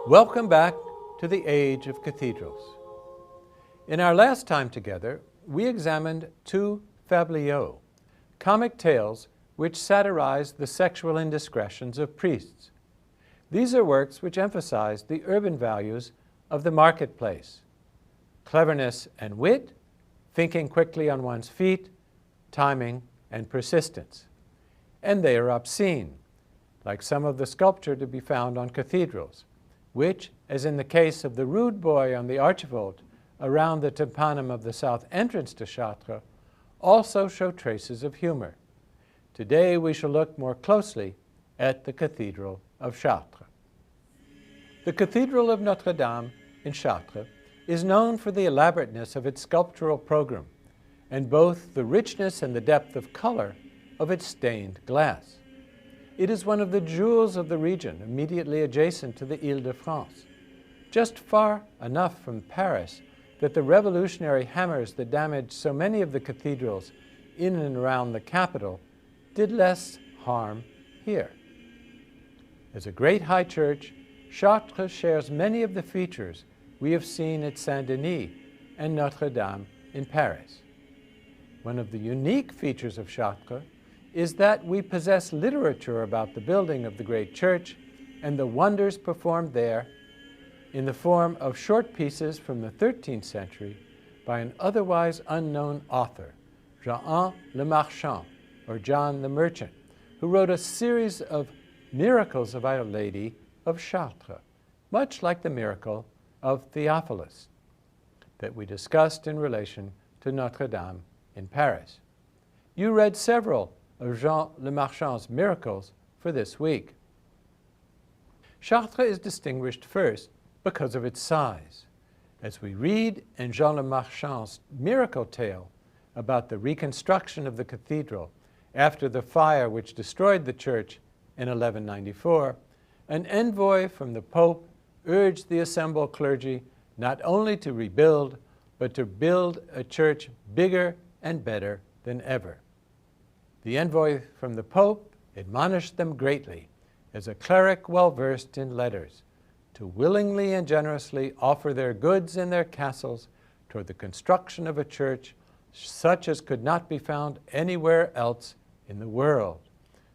Welcome back to the Age of Cathedrals. In our last time together, we examined two fabliaux, comic tales which satirize the sexual indiscretions of priests. These are works which emphasize the urban values of the marketplace: cleverness and wit, thinking quickly on one's feet, timing and persistence. And they are obscene, like some of the sculpture to be found on cathedrals, which, as in the case of the rude boy on the archivolt around the tympanum of the south entrance to Chartres, also show traces of humor. Today we shall look more closely at the Cathedral of Chartres. The Cathedral of Notre Dame in Chartres is known for the elaborateness of its sculptural program and both the richness and the depth of color of its stained glass. It is one of the jewels of the region immediately adjacent to the Île-de-France, just far enough from Paris that the revolutionary hammers that damaged so many of the cathedrals in and around the capital did less harm here. As a great high church, Chartres shares many of the features we have seen at Saint-Denis and Notre Dame in Paris. One of the unique features of Chartres is that we possess literature about the building of the great church and the wonders performed there in the form of short pieces from the 13th century by an otherwise unknown author, Jean le Marchand, or John the Merchant, who wrote a series of miracles of Our Lady of Chartres, much like the miracle of Theophilus that we discussed in relation to Notre Dame in Paris. You read several of Jean le Marchand's miracles for this week. Chartres is distinguished first because of its size. As we read in Jean le Marchand's miracle tale about the reconstruction of the cathedral after the fire which destroyed the church in 1194, an envoy from the Pope urged the assembled clergy not only to rebuild, but to build a church bigger and better than ever. The envoy from the Pope admonished them greatly, as a cleric well-versed in letters, to willingly and generously offer their goods and their castles toward the construction of a church such as could not be found anywhere else in the world,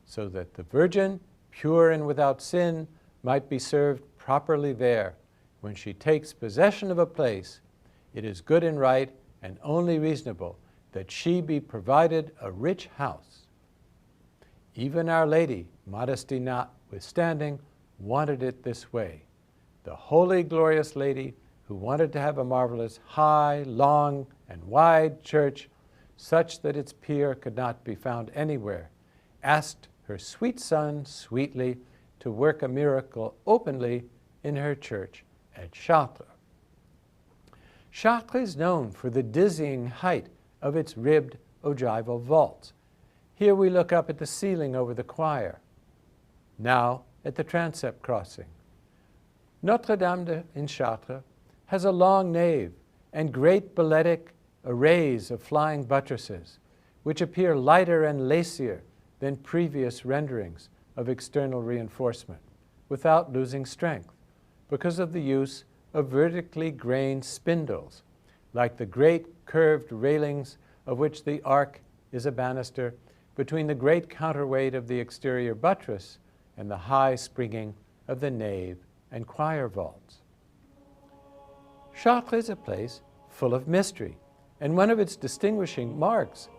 so that the Virgin, pure and without sin, might be served properly there. When she takes possession of a place, it is good and right and only reasonable that she be provided a rich house. Even Our Lady, modesty notwithstanding, wanted it this way. The holy, glorious Lady, who wanted to have a marvelous, high, long, and wide church, such that its peer could not be found anywhere, asked her sweet Son sweetly to work a miracle openly in her church at Chartres. Chartres is known for the dizzying height of its ribbed ogival vaults. Here we look up at the ceiling over the choir, now at the transept crossing. Notre Dame in Chartres has a long nave and great balletic arrays of flying buttresses, which appear lighter and lacier than previous renderings of external reinforcement, without losing strength, because of the use of vertically grained spindles, like the great curved railings of which the arc is a banister between the great counterweight of the exterior buttress and the high springing of the nave and choir vaults. Chartres is a place full of mystery, and one of its distinguishing marks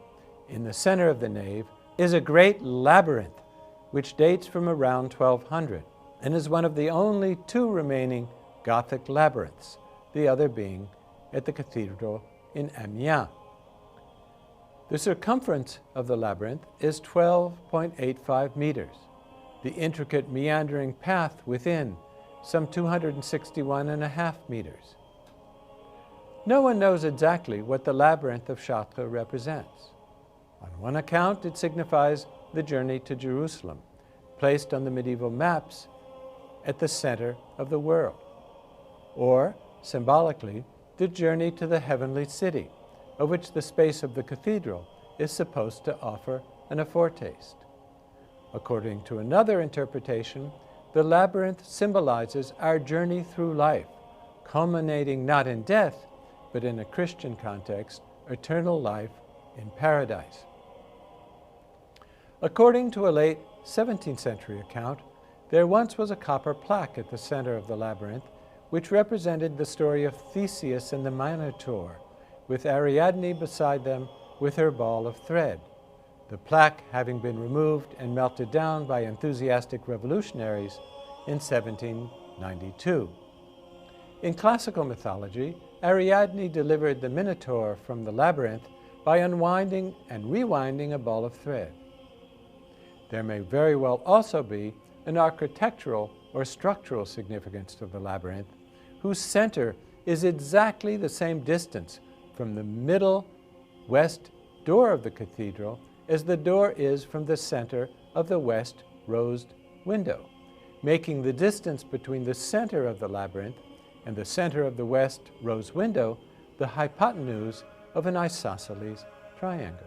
in the center of the nave is a great labyrinth which dates from around 1200 and is one of the only two remaining Gothic labyrinths, the other being at the cathedral in Amiens. The circumference of the labyrinth is 12.85 meters, the intricate meandering path within some 261.5 meters. No one knows exactly what the labyrinth of Chartres represents. On one account, it signifies the journey to Jerusalem, placed on the medieval maps at the center of the world, or, symbolically, the journey to the heavenly city, of which the space of the cathedral is supposed to offer an foretaste. According to another interpretation, the labyrinth symbolizes our journey through life, culminating not in death, but in a Christian context, eternal life in paradise. According to a late 17th century account, there once was a copper plaque at the center of the labyrinth, which represented the story of Theseus and the Minotaur, with Ariadne beside them with her ball of thread, the plaque having been removed and melted down by enthusiastic revolutionaries in 1792. In classical mythology, Ariadne delivered the Minotaur from the labyrinth by unwinding and rewinding a ball of thread. There may very well also be an architectural or structural significance to the labyrinth, whose center is exactly the same distance from the middle west door of the cathedral as the door is from the center of the west rosed window, making the distance between the center of the labyrinth and the center of the west rose window the hypotenuse of an isosceles triangle.